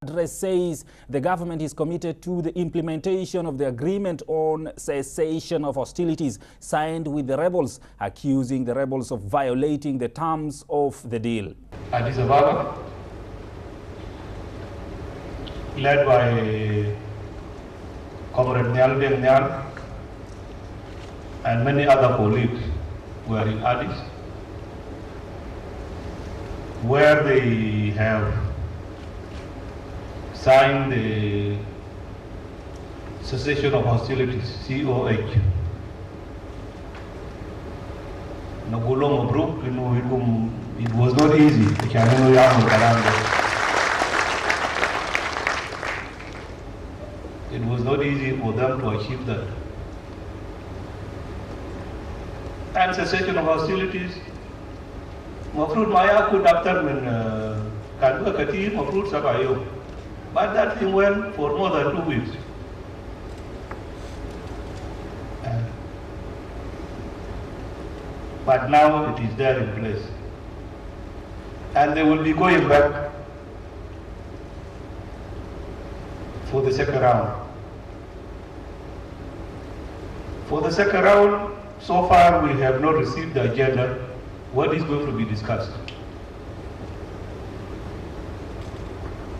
address says the government is committed to the implementation of the agreement on cessation of hostilities signed with the rebels, accusing the rebels of violating the terms of the deal. Addis Ababa, led by Comrade Nyal Deng Nyal and many other colleagues, were in Addis, where they have signed the cessation of hostilities, COH. It was not easy. It was not easy for them to achieve that. And cessation of hostilities, Mafrud Maya could after when Kanwa Kati, Mafrud Sabayo. But that thing went for more than 2 weeks. But now it is there in place. And they will be going back for the second round. For the second round, so far we have not received the agenda. What is going to be discussed?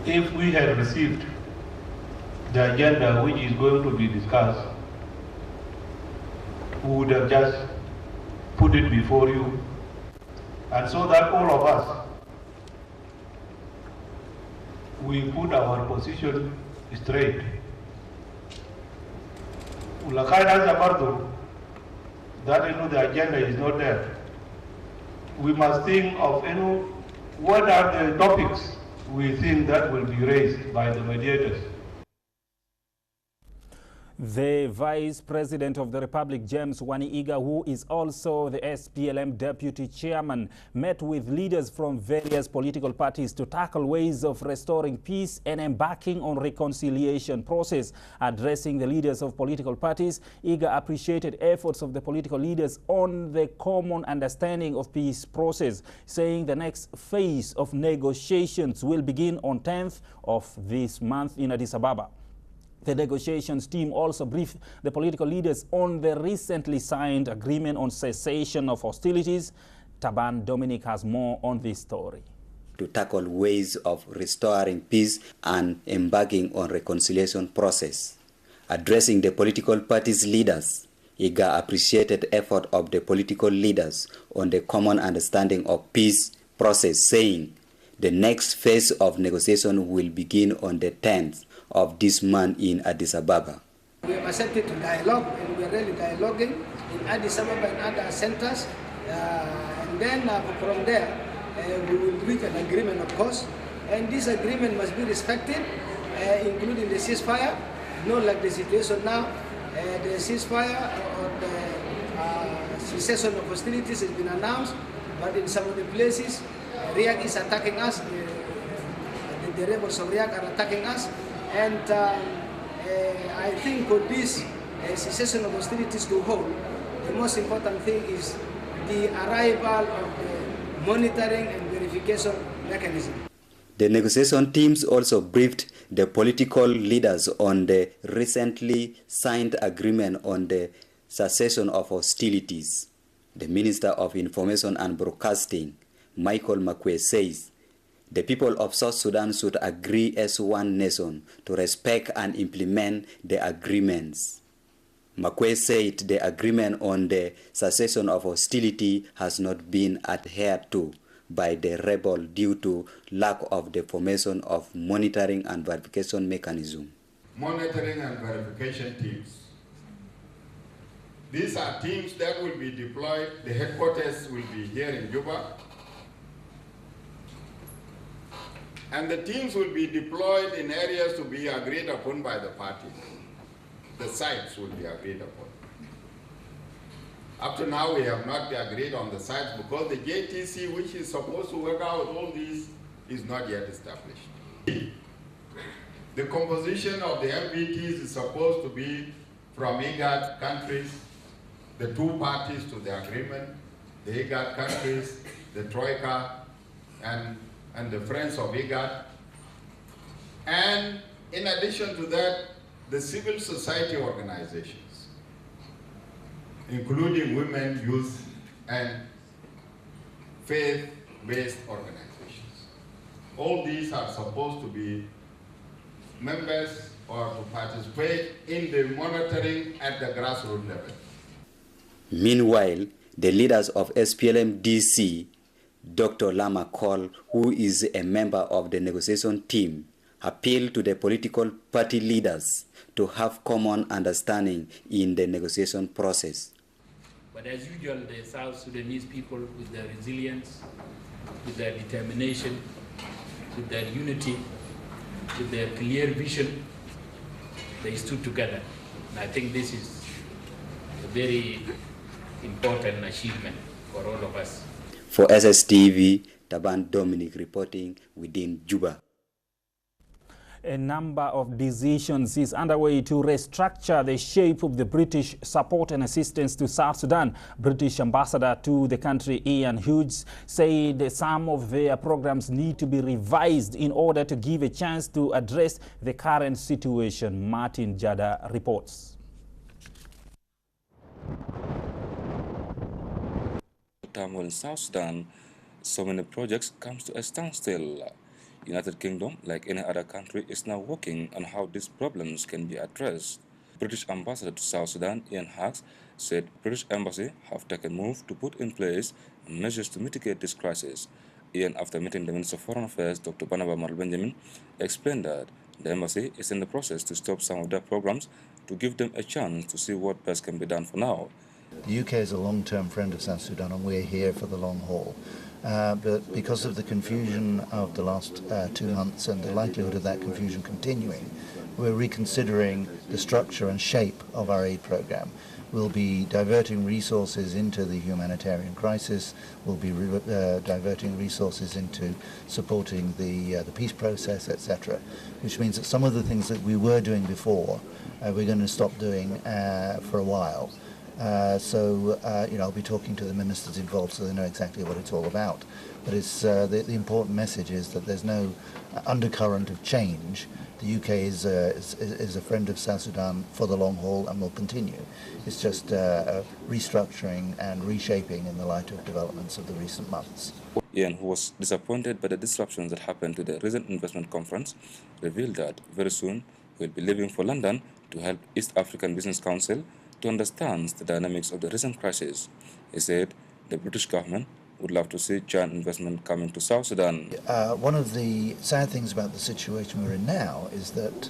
If we had received the agenda which is going to be discussed, we would have just put it before you, and so that all of us, we put our position straight. That the agenda is not there. We must think of what are the topics we think that will be raised by the mediators. The Vice President of the Republic, James Wani-Iga, who is also the SPLM Deputy Chairman, met with leaders from various political parties to tackle ways of restoring peace and embarking on reconciliation process. Addressing the leaders of political parties, Iga appreciated efforts of the political leaders on the common understanding of peace process, saying the next phase of negotiations will begin on 10th of this month in Addis Ababa. The negotiations team also briefed the political leaders on the recently signed agreement on cessation of hostilities. Taban Dominic has more on this story. To tackle ways of restoring peace and embarking on reconciliation process. Addressing the political parties' leaders, Iga appreciated effort of the political leaders on the common understanding of peace process, saying the next phase of negotiation will begin on the 10th of this month in Addis Ababa. We have accepted to dialogue, and we are really dialoguing in Addis Ababa and other centers. And then from there, we will reach an agreement, of course. And this agreement must be respected, including the ceasefire. Not like the situation now. The ceasefire or the cessation of hostilities has been announced, but in some of the places, Riyak is attacking us. The rebels of Riyak are attacking us. And I think for this cessation of hostilities to hold, the most important thing is the arrival of the monitoring and verification mechanism. The negotiation teams also briefed the political leaders on the recently signed agreement on the cessation of hostilities. The Minister of Information and Broadcasting, Michael Makwe, says the people of South Sudan should agree as one nation to respect and implement the agreements. Makwe said the agreement on the cessation of hostility has not been adhered to by the rebel due to lack of the formation of monitoring and verification mechanism. Monitoring and verification teams. These are teams that will be deployed. The headquarters will be here in Juba. And the teams will be deployed in areas to be agreed upon by the parties. The sites will be agreed upon. Up to now, we have not agreed on the sites because the JTC, which is supposed to work out all these, is not yet established. The composition of the MBTs is supposed to be from IGAD countries, the two parties to the agreement, the IGAD countries, the Troika, and the friends of IGAD. And in addition to that, the civil society organizations, including women, youth, and faith-based organizations. All these are supposed to be members or to participate in the monitoring at the grassroots level. Meanwhile, the leaders of SPLM-DC, Dr. Lama Col, who is a member of the negotiation team, appealed to the political party leaders to have common understanding in the negotiation process. But as usual, the South Sudanese people, with their resilience, with their determination, with their unity, with their clear vision, they stood together. And I think this is a very important achievement for all of us. For SSTV, Taban Dominic reporting within Juba. A number of decisions is underway to restructure the shape of the British support and assistance to South Sudan. British ambassador to the country, Ian Hughes, said some of their programs need to be revised in order to give a chance to address the current situation. Martin Jada reports. Turmoil in South Sudan, so many projects comes to a standstill. United Kingdom, like any other country, is now working on how these problems can be addressed. British ambassador to South Sudan, Ian Hughes, said British embassy have taken move to put in place measures to mitigate this crisis. Ian, after meeting the Minister of Foreign Affairs, Dr. Barnaba Mal Benjamin, explained that the embassy is in the process to stop some of their programs to give them a chance to see what best can be done for now. The UK is a long-term friend of South Sudan, and we're here for the long haul. But because of the confusion of the last 2 months and the likelihood of that confusion continuing, we're reconsidering the structure and shape of our aid program. We'll be diverting resources into the humanitarian crisis. We'll be diverting resources into supporting the peace process, etc. Which means that some of the things that we were doing before, we're going to stop doing for a while. I'll be talking to the ministers involved so they know exactly what it's all about. But it's the important message is that there's no undercurrent of change. The UK is a friend of South Sudan for the long haul and will continue. It's just restructuring and reshaping in the light of developments of the recent months. Ian, who was disappointed by the disruptions that happened to the recent investment conference, revealed that very soon he'll be leaving for London to help East African Business Council to understand the dynamics of the recent crisis. He said the British government would love to see giant investment coming to South Sudan. One of the sad things about the situation we're in now is that,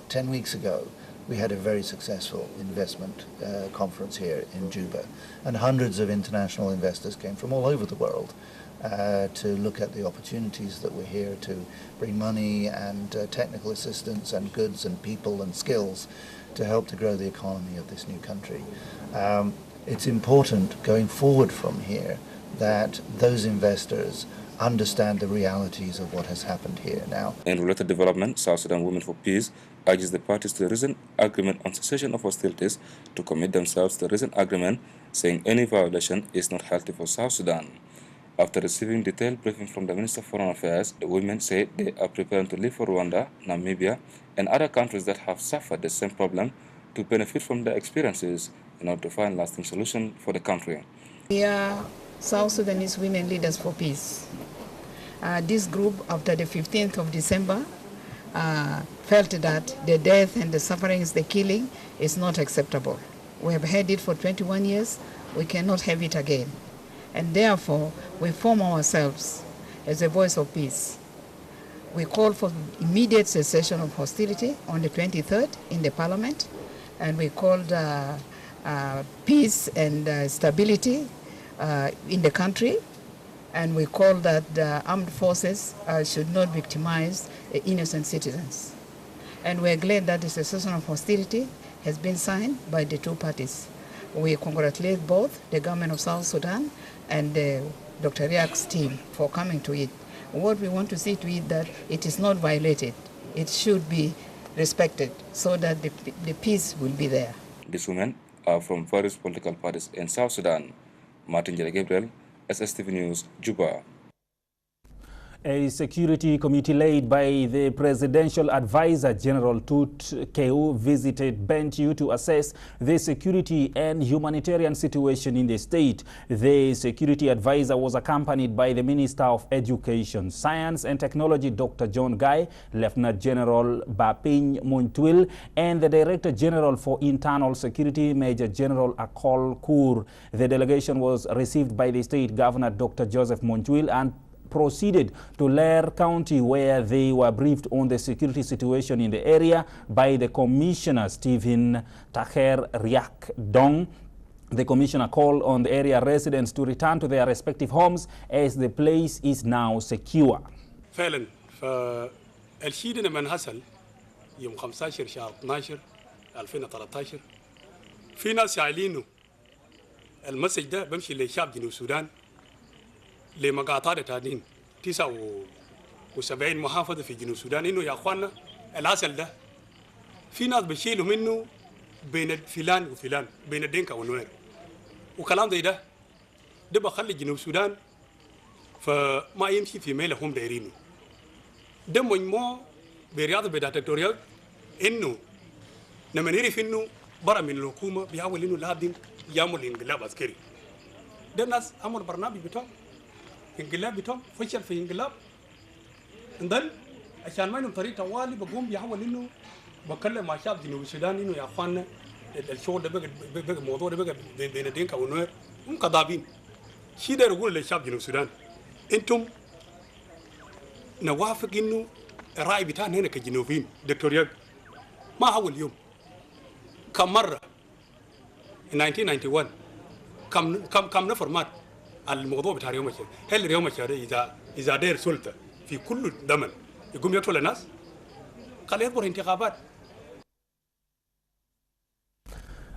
10 weeks ago, we had a very successful investment conference here in Juba, and hundreds of international investors came from all over the world to look at the opportunities that were here to bring money and technical assistance and goods and people and skills to help to grow the economy of this new country. It's important going forward from here that those investors understand the realities of what has happened here now. In related development, South Sudan Women for Peace urges the parties to the recent agreement on cessation of hostilities to commit themselves to the recent agreement, saying any violation is not healthy for South Sudan. After receiving detailed briefing from the Minister of Foreign Affairs, the women said they are preparing to leave for Rwanda, Namibia, and other countries that have suffered the same problem to benefit from their experiences in order to find lasting solution for the country. We are South Sudanese Women Leaders for Peace. This group, after the 15th of December, felt that the death and the sufferings, the killing, is not acceptable. We have had it for 21 years. We cannot have it again. And therefore, we form ourselves as a voice of peace. We call for immediate cessation of hostility on the 23rd in the parliament, and we called peace and stability in the country, and we call that the armed forces should not victimize innocent citizens. And we're glad that the cessation of hostility has been signed by the two parties. We congratulate both the government of South Sudan and Dr. Riak's team for coming to it. What we want to see to it that it is not violated. It should be respected so that the peace will be there. These women are from various political parties in South Sudan. Martin Jere Gabriel, SSTV News, Juba. A security committee led by the Presidential Advisor General Tut Keu visited Bentiu to assess the security and humanitarian situation in the state. The security advisor was accompanied by the Minister of Education, Science and Technology, Dr. John Gai, Lieutenant General Baping Montwil, and the Director General for Internal Security, Major General Akol Kur. The delegation was received by the State Governor, Dr. Joseph Montwil, and proceeded to Lair County, where they were briefed on the security situation in the area by the Commissioner, Stephen Taher Riak Dong. The Commissioner called on the area residents to return to their respective homes as the place is now secure. فعلا فالشيء ده من حصل يوم 15 شهر 12 2013 في ناس يعلنوا المسج ده بمشي للشعب جنوب السودان لمقاطعة تانين 79 محافظة في جنوب السودان إنه يا أخوانا العسل ده في ناس بيشيلوا منه بين فلان وفلان بين الدنكا والنوير وكلام زي ده بخلي جنوب السودان فما يمشي في ميل هم دايرينه ده مجموع برياضة بداتوريال إنه لما نعرف إنه برا من الحكومة بيحاول إنه لازم يعمل انقلاب عسكري ده الناس عمل برنامج بتاعهم انقلاب بتوم فشل في انقلاب اندل عشان ما ينم طريق طوالي بقوم بيحاول انه بكلم مع شعب جنوب السودان انه يا اخوانا الشغل ده بقى الموضوع ده بقى بين الدنكا والنوير هم كذابين شيء ده يقول للشعب جنوب السودان انتم نوافق انه الراي بتاعنا هنا كجنوبيين دكتور ما هو اليوم كم مره 1991 كم نفر مات الموضوع بتاع اليوم الشهر هل اليوم الشهر إذا داير سلطة في كل زمن يقوم يقتل الناس قال يكبر انتخابات.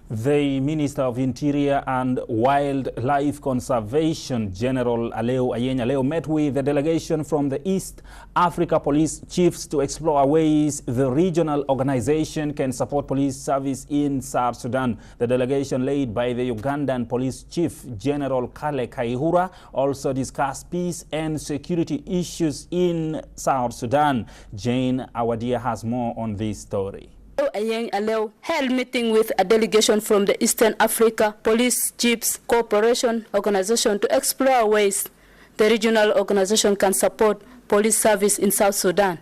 The Minister of Interior and Wildlife Conservation, General Aleu Ayeng Aleu, met with the delegation from the East Africa Police Chiefs to explore ways the regional organization can support police service in South Sudan. The delegation led by the Ugandan Police Chief, General Kale Kaihura, also discussed peace and security issues in South Sudan. Jane Awadia has more on this story. Ayeng Aleu held meeting with a delegation from the Eastern Africa Police Chiefs Cooperation Organization to explore ways the regional organization can support police service in South Sudan.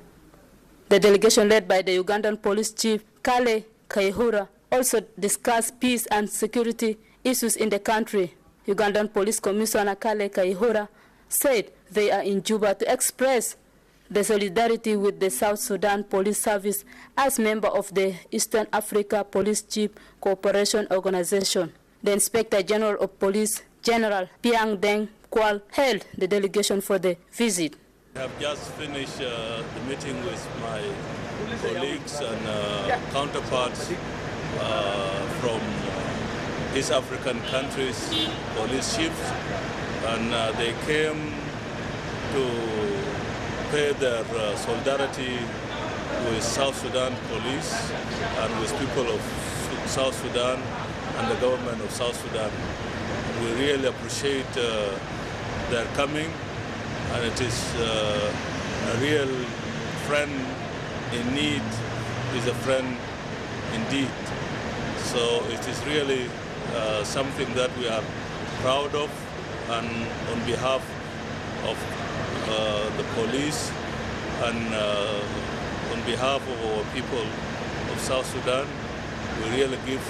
The delegation led by the Ugandan Police Chief Kale Kaihura also discussed peace and security issues in the country. Ugandan Police Commissioner Kale Kaihura said they are in Juba to express the solidarity with the South Sudan Police Service as member of the Eastern Africa Police Chief Cooperation Organization. The Inspector General of Police, General Piang Deng Kwal, held the delegation for the visit. I have just finished the meeting with my colleagues and counterparts from East African countries, police chiefs, and they came to pay their solidarity with South Sudan police and with people of South Sudan and the government of South Sudan. We really appreciate their coming, and it is a real friend in need is a friend indeed. So it is really something that we are proud of, and on behalf of the police and on behalf of our people of South Sudan, we really give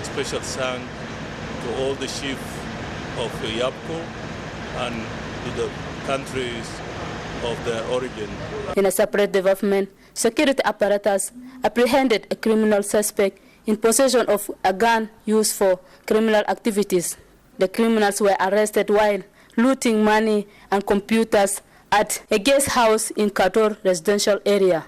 special thanks to all the chiefs of YAPCO and to the countries of their origin. In a separate development, security apparatus apprehended a criminal suspect in possession of a gun used for criminal activities. The criminals were arrested while looting money and computers at a guest house in Kator residential area.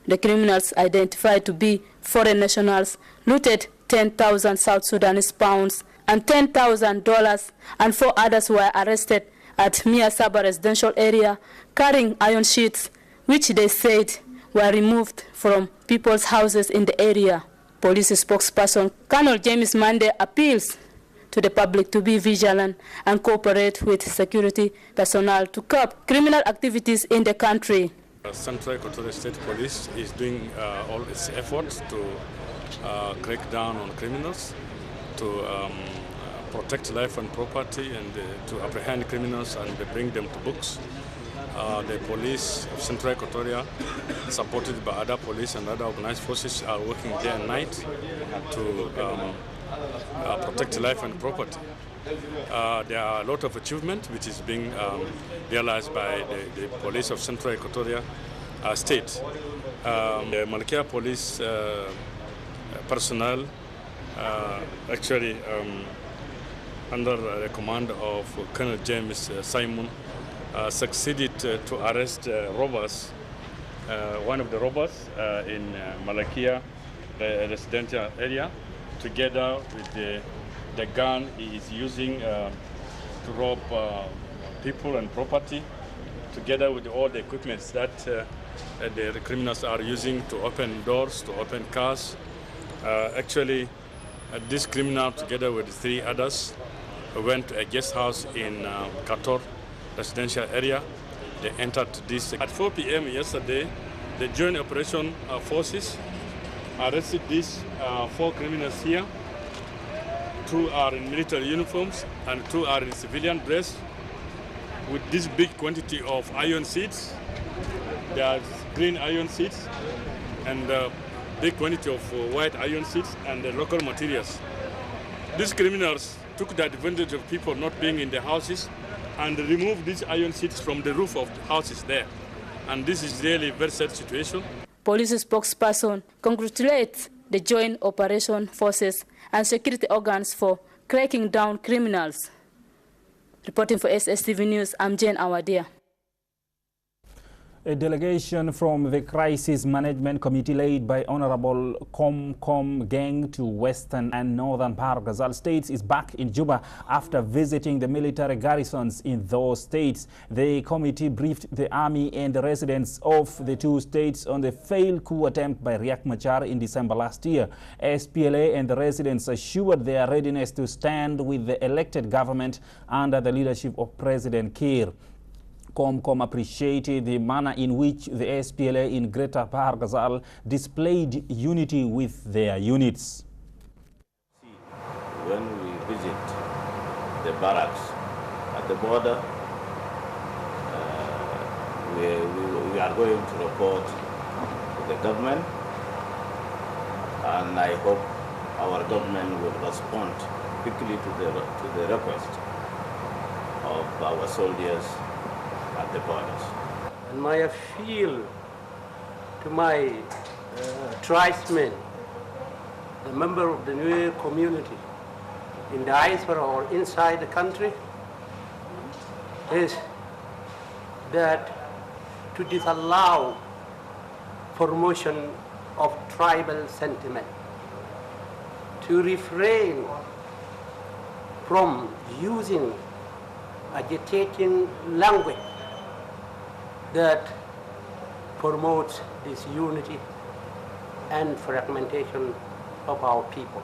The criminals, identified to be foreign nationals, looted 10,000 South Sudanese pounds and $10,000, and 4 others were arrested at Mia Saba residential area carrying iron sheets, which they said were removed from people's houses in the area. Police spokesperson Colonel James Mande appeals to the public to be vigilant and cooperate with security personnel to curb criminal activities in the country. Central Equatorial State Police is doing all its efforts to crack down on criminals, to protect life and property, and to apprehend criminals and bring them to books. The police of Central Equatoria, supported by other police and other organized forces, are working day and night to protect life and property. There are a lot of achievement which is being realized by the police of Central Equatoria State. The Malakia police personnel actually under the command of Colonel James Simon succeeded to arrest robbers, one of the robbers in Malakia residential area, together with the gun he is using to rob people and property, together with all the equipment that the criminals are using to open doors, to open cars. Actually, this criminal, together with 3 others, went to a guest house in Kator residential area. They entered this. At 4 p.m. yesterday, the Joint Operation Forces arrested these 4 criminals here. 2 are in military uniforms and 2 are in civilian dress with this big quantity of iron seeds. There are green iron seeds and big quantity of white iron seeds and local materials. These criminals took the advantage of people not being in the houses and removed these iron seeds from the roof of the houses there. And this is really a very sad situation. Police spokesperson congratulates the Joint Operation Forces and security organs for cracking down criminals. Reporting for SSTV News, I'm Jane Awadia. A delegation from the Crisis Management Committee led by Honorable Kom Gang to Western and Northern Barghazal states is back in Juba after visiting the military garrisons in those states. The committee briefed the army and the residents of the 2 states on the failed coup attempt by Riek Machar in December last year. SPLA and the residents assured their readiness to stand with the elected government under the leadership of President Kiir. Kom appreciated the manner in which the SPLA in Greater Barghazal displayed unity with their units. When we visit the barracks at the border, we are going to report to the government, and I hope our government will respond quickly to the request of our soldiers at the borders. And my appeal to my tribesmen, the member of the Nuer community in diaspora or inside the country, is that to disallow promotion of tribal sentiment, to refrain from using agitating language that promotes disunity and fragmentation of our people.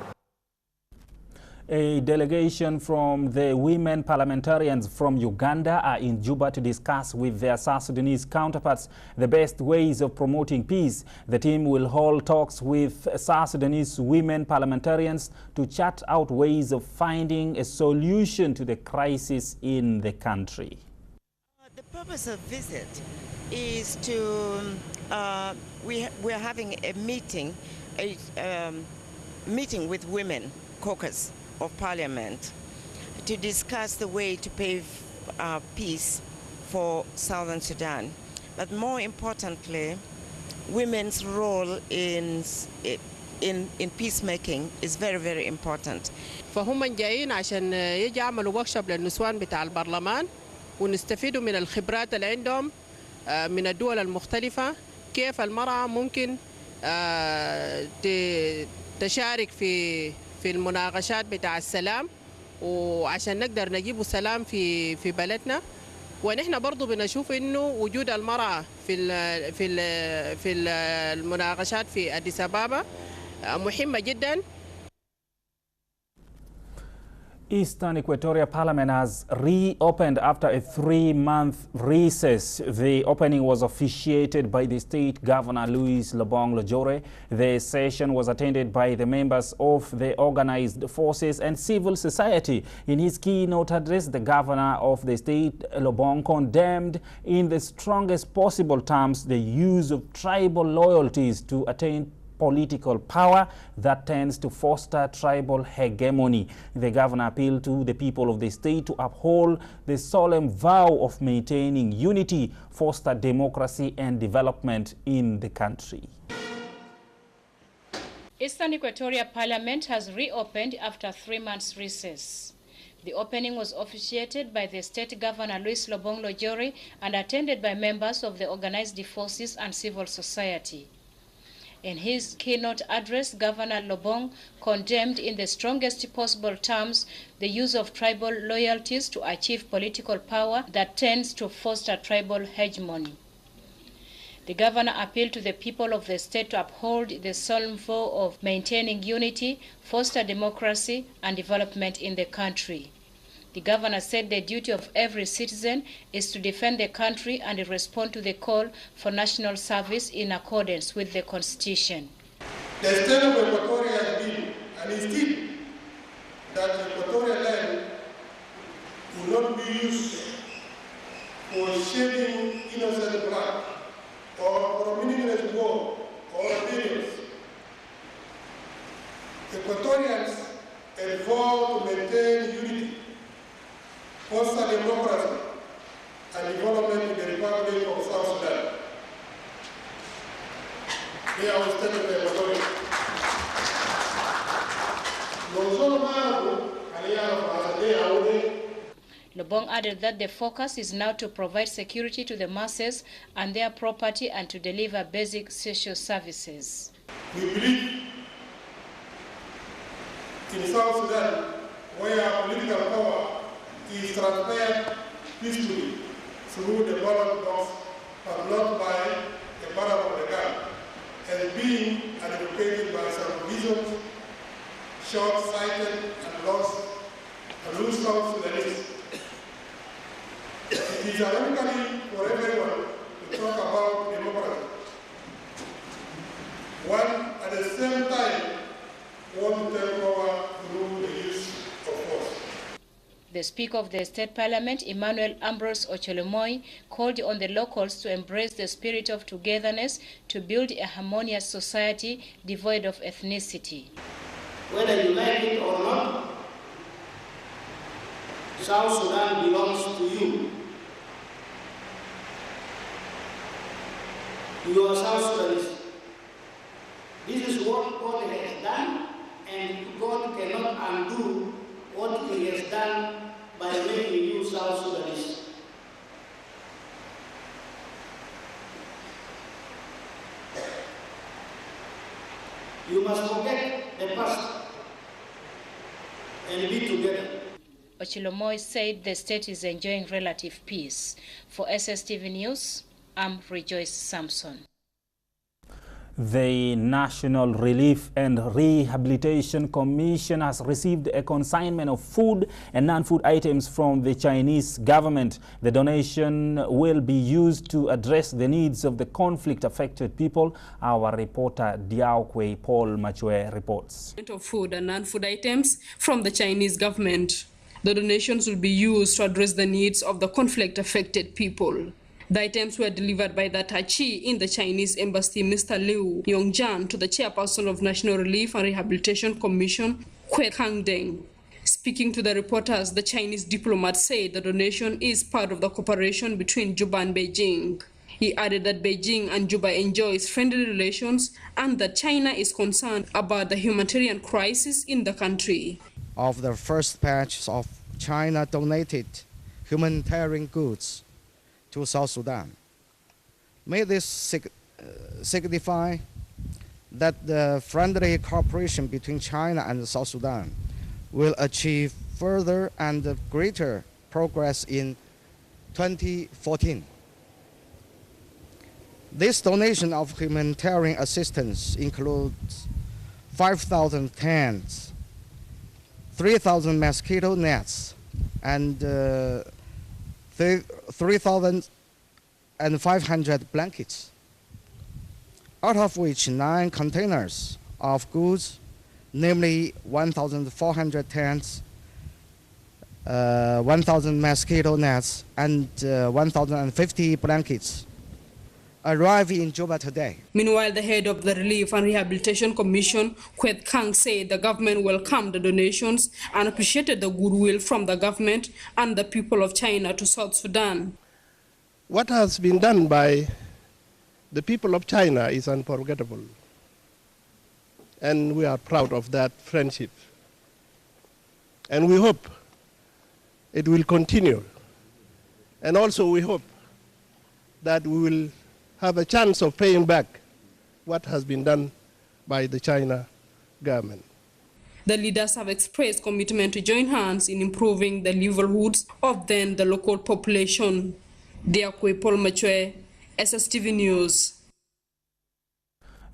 A delegation from the women parliamentarians from Uganda are in Juba to discuss with their South Sudanese counterparts the best ways of promoting peace. The team will hold talks with South Sudanese women parliamentarians to chart out ways of finding a solution to the crisis in the country. The purpose of visit is to, we're having a meeting, meeting with women caucus of parliament to discuss the way to pave peace for Southern Sudan. But more importantly, women's role in peacemaking is very, very important. فهم جايين عشان يجي يعملوا وركشوب للنسوان بتاع البرلمان ونستفيدوا من الخبرات اللي عندهم من الدول المختلفة، كيف المرأة ممكن تشارك في المناقشات بتاع السلام، وعشان نقدر نجيب سلام في بلدنا. ونحن برضو بنشوف انه وجود المرأة في المناقشات في أديس أبابا مهمة جدا. Eastern Equatoria Parliament has reopened after a 3-month recess. The opening was officiated by the State Governor Louis Lobong Lojore. The session was attended by the members of the organized forces and civil society. In his keynote address, the Governor of the state, Lobong, condemned in the strongest possible terms the use of tribal loyalties to attain political power that tends to foster tribal hegemony. The governor appealed to the people of the state to uphold the solemn vow of maintaining unity, foster democracy and development in the country. Eastern Equatoria Parliament has reopened after 3 months recess. The opening was officiated by the State Governor Louis Lobong Lojore and attended by members of the organized forces and civil society. In his keynote address, Governor Lobong condemned in the strongest possible terms the use of tribal loyalties to achieve political power that tends to foster tribal hegemony. The governor appealed to the people of the state to uphold the solemn vow of maintaining unity, foster democracy and development in the country. The governor said the duty of every citizen is to defend the country and respond to the call for national service in accordance with the Constitution. The state of Equatoria has been and is still that Equatorial land will not be used for shedding innocent blood or for meaningless war or rebellions. Equatorians have vowed to maintain unity, foster democracy and development in the Republic of South Sudan. Here I state of Equatoria. Lobong added that the focus is now to provide security to the masses and their property and to deliver basic social services. We believe in South Sudan, where political power is transferred peacefully through the ballot box, but not by the barrel of the gun, as being advocated by some visions, short-sighted and loose South Sudanese. It is ironically for everyone to talk about democracy, one at the same time want to take over through the use of force. The Speaker of the State Parliament, Emmanuel Ambrose Ocholomoy, called on the locals to embrace the spirit of togetherness to build a harmonious society devoid of ethnicity. Whether you like it or not, South Sudan belongs to you. You are South Sudanese. This is what God has done, and God cannot undo what He has done by making you South Sudanese. You must forget the past and be together. Ochilomoy said the state is enjoying relative peace. For SSTV News, I'm Rejoice Samson. The National Relief and Rehabilitation Commission has received a consignment of food and non-food items from the Chinese government. The donation will be used to address the needs of the conflict-affected people. Our reporter Diaokwe Paul Machue reports. Of food and non-food items from the Chinese government. The donations will be used to address the needs of the conflict-affected people. The items were delivered by the Tachi in the Chinese embassy, Mr. Liu Yongjian, to the chairperson of National Relief and Rehabilitation Commission, Hui Kangdeng. Speaking to the reporters, the Chinese diplomat said the donation is part of the cooperation between Juba and Beijing. He added that Beijing and Juba enjoys friendly relations and that China is concerned about the humanitarian crisis in the country. Of the first batch of China donated humanitarian goods to South Sudan. May this signify that the friendly cooperation between China and South Sudan will achieve further and greater progress in 2014. This donation of humanitarian assistance includes 5,000 tents 3,000 mosquito nets and 3,500 blankets, out of which 9 containers of goods, namely 1,400 tents, 1,000 mosquito nets, and 1,050 blankets, arrive in Juba today. Meanwhile, the head of the Relief and Rehabilitation Commission, Kwet Kang, said the government welcomed the donations and appreciated the goodwill from the government and the people of China to South Sudan. What has been done by the people of China is unforgettable, and we are proud of that friendship. And we hope it will continue. And also we hope that we will have a chance of paying back what has been done by the China government. The leaders have expressed commitment to join hands in improving the livelihoods of then the local population. Diakwe Paul Machwe, SSTV News.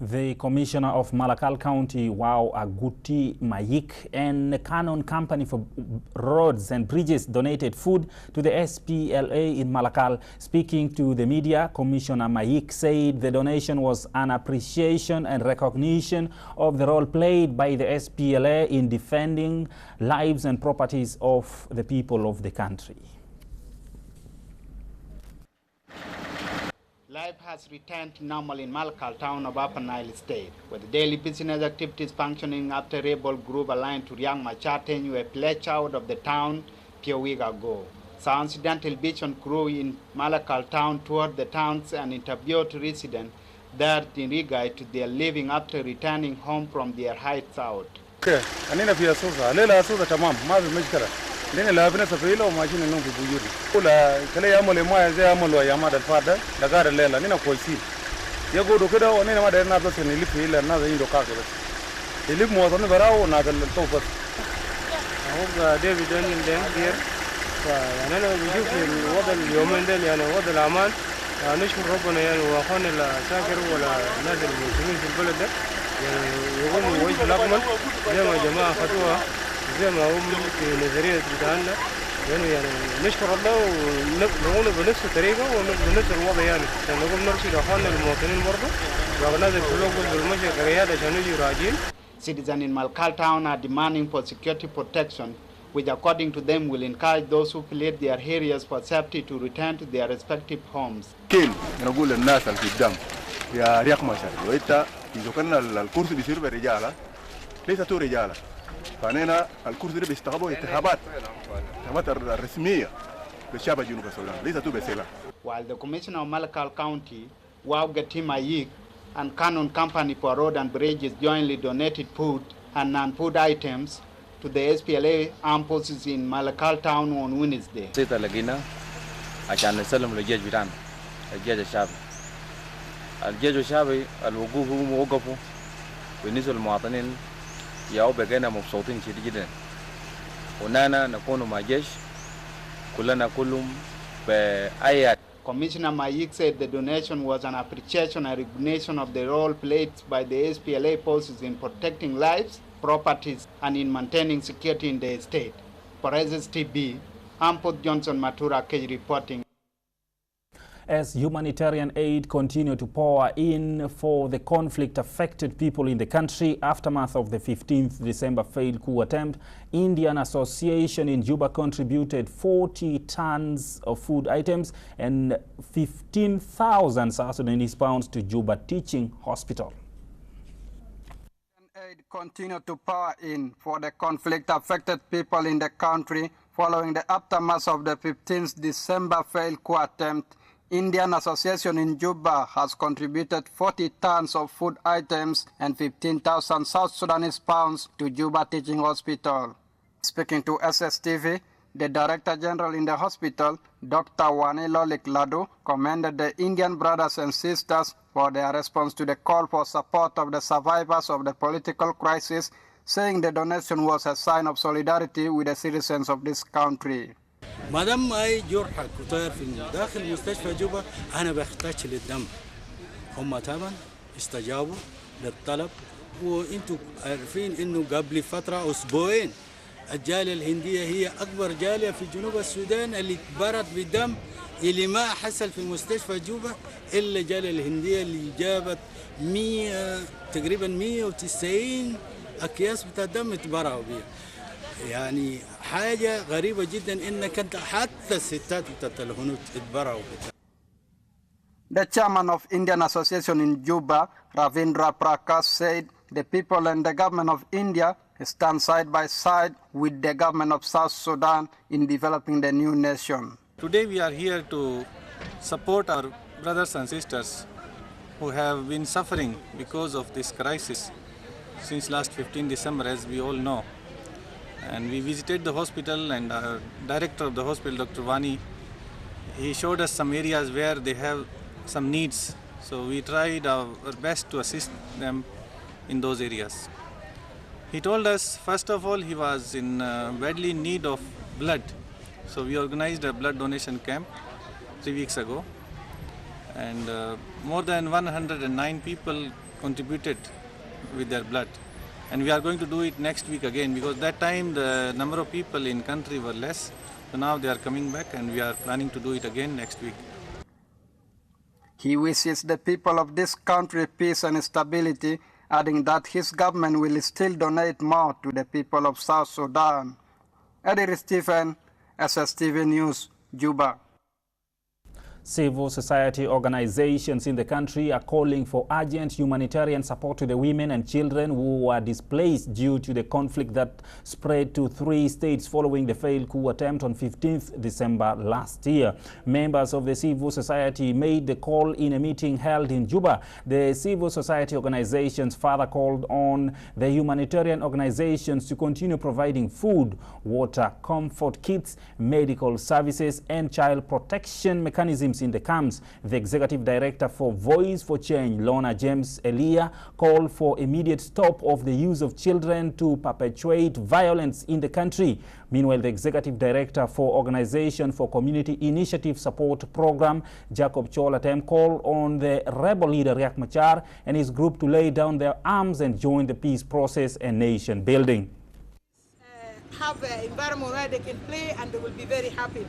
The Commissioner of Malakal County, Wow Aguti Mayik, and Canon Company for Roads and Bridges donated food to the SPLA in Malakal. Speaking to the media, Commissioner Mayik said the donation was an appreciation and recognition of the role played by the SPLA in defending lives and properties of the people of the country. Life has returned to normal in Malakal town of Upper Nile State, where the daily business activities functioning after a rebel group aligned to Riang Machaten were pledged out of the town a few weeks ago. South Sudan television crew in Malakal town toured the towns and interviewed residents there in regard to their living after returning home from their hides out. Okay, أنا في أسوسة، لا أسوسة تمام، ما في مشكلة. لأن لابنا سفيلة وماشين إنهم في بيجوري. ولا كلا يعملوا ما زي يعملوا يعمل الفاده لقار الليلة، نينا كويسين. يقولوا كده ونينا ما درنا بس إن يلف إلا الناس يندو كاكي بس. يلف مواطن براو وناس التوفت. هو ديفيد دانيال دير. فأنا بشوف الوضع اليومين دول يعني وضع الأمان نشكر ربنا يعني وأخواننا الساكر ولا الناس المسلمين في البلد ده يعني يقوموا وجه الأكمل زي ما جماعة خطوها زي ما هم في نظرية بتاعنا يعني نشكر الله ونقول بنفس الطريقة وبنفس الوضع يعني عشان نقوم نرشد أخواننا المواطنين برضه وأولاد الفلوس بالمشي كريات عشان يجوا راجين. Citizens in Malakal town are demanding for security protection, which according to them will encourage those who fled their areas for safety to return to their respective homes. كيل نقول للناس اللي قدام يا رياق مشار وإنت إذا كان الكرسي بيصير برجالة ليس تو رجالة فأنا الكرسي ده بيستخدموا انتخابات الرسمية للشعب الجنوب السودان ليس تو بسيلة. While the Commissioner of Malakal County, Waugati Mayik, and Canon Company for Road and Bridges jointly donated food and non-food items to the SPLA armed forces in Malakal town on Wednesday. سيتا لقينا عشان نسلم للجيش بتاعنا الجيش الشعبي. الجيش الشعبي الوقوف هم وقفوا بالنسبة للمواطنين ياو بقينا مبسوطين شديد جدا. ونانا نكون مع جيش كلنا كلهم بآيات. Commissioner Mayik said the donation was an appreciation and recognition of the role played by the SPLA forces in protecting lives, properties, and in maintaining security in the state. For SSTV, I'm Port Johnson Matura Cage reporting. As humanitarian aid continue to pour in for the conflict-affected people in the country, aftermath of the 15th December failed coup attempt, Indian Association in Juba contributed 40 tons of food items and 15,000 South Sudanese pounds to Juba Teaching Hospital. Aid continue to pour in for the conflict-affected people in the country following the aftermath of the 15th December failed coup attempt. Indian Association in Juba has contributed 40 tons of food items and 15,000 South Sudanese pounds to Juba Teaching Hospital. Speaking to SSTV, the Director General in the hospital, Dr. Wanilo Likladu, commended the Indian brothers and sisters for their response to the call for support of the survivors of the political crisis, saying the donation was a sign of solidarity with the citizens of this country. ما دام اي جرح كتير في داخل مستشفى جوبا انا بحتاج للدم هم طبعا استجابوا للطلب وانتم عارفين انه قبل فتره اسبوعين الجالية الهندية هي أكبر جالية في جنوب السودان اللي اتبرت بالدم، اللي ما حصل في مستشفى جوبا إلا الجالية الهندية اللي جابت تقريبا 190 أكياس بتاع دم اتبرعوا بيها. يعني حاجة غريبة جدا إنك أنت حتى الستات بتاعت الهنود اتبرعوا بيها. The chairman of Indian Association in Juba, Ravindra Prakash, said the people and the government of India stand side by side with the government of South Sudan in developing the new nation. Today we are here to support our brothers and sisters who have been suffering because of this crisis since last 15 December, as we all know. And we visited the hospital, and our director of the hospital, Dr. Vani, he showed us some areas where they have some needs. So we tried our best to assist them in those areas. He told us, first of all, he was in badly need of blood. So we organized a blood donation camp 3 weeks ago. And more than 109 people contributed with their blood. And we are going to do it next week again, because that time the number of people in country were less. So now they are coming back, and we are planning to do it again next week. He wishes the people of this country peace and stability, adding that his government will still donate more to the people of South Sudan. Eddie Stephen, SSTV News, Juba. Civil society organizations in the country are calling for urgent humanitarian support to the women and children who were displaced due to the conflict that spread to 3 states following the failed coup attempt on 15th December last year. Members of the civil society made the call in a meeting held in Juba. The civil society organizations further called on the humanitarian organizations to continue providing food, water, comfort kits, medical services, and child protection mechanisms in the camps. The executive director for Voice for Change, Lorna James Elia, called for immediate stop of the use of children to perpetuate violence in the country. Meanwhile, the executive director for Organization for Community Initiative Support Program, Jacob Cholatem, called on the rebel leader Riek Machar and his group to lay down their arms and join the peace process and nation building. Have an environment where they can play and they will be very happy.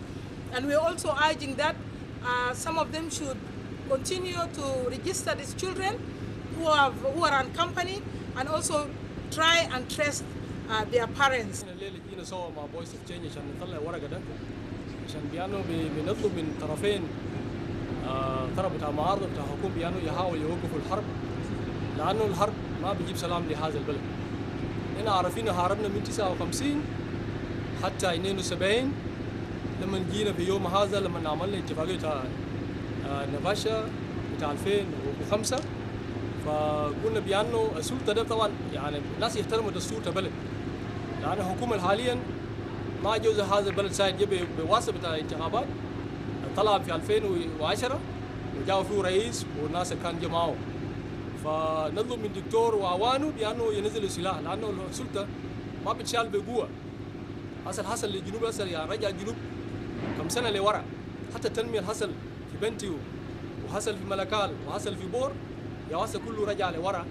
And we're also urging that some of them should continue to register these children who are unaccompanied, and also try and trace their parents. مع Voice of Change عشان نطلع ورقة ده عشان بيانو بنطلب من طرفين طرف بتاع معارضة بتاع حكومة بيانو يحاول يوقفوا الحرب، لأنه الحرب ما بيجيب سلام لهذا البلد. هنا عارفين هاربنا من 59 حتى 72 لما جينا في يوم هذا لما عملنا اتفاقية بتاع نفاشا بتاع 2005 فقلنا بأنه السلطة ده طبعا يعني الناس يحترموا دستور البلد، لأن الحكومة حاليا ما جوز هذا البلد سايد بواسطة بتاع انتخابات طلع في 2010 وجاء فيه رئيس والناس كان جماعه، فنطلب من الدكتور وعوانه بأنه ينزلوا سلاح، لأنه السلطة ما بتشال بقوة. حصل للجنوب هسه يعني رجع الجنوب كم سنة لورا، حتى التنمية اللي حصل في بنتيو وحصل في ملكال وحصل في بور يا واسه كله رجع لورا.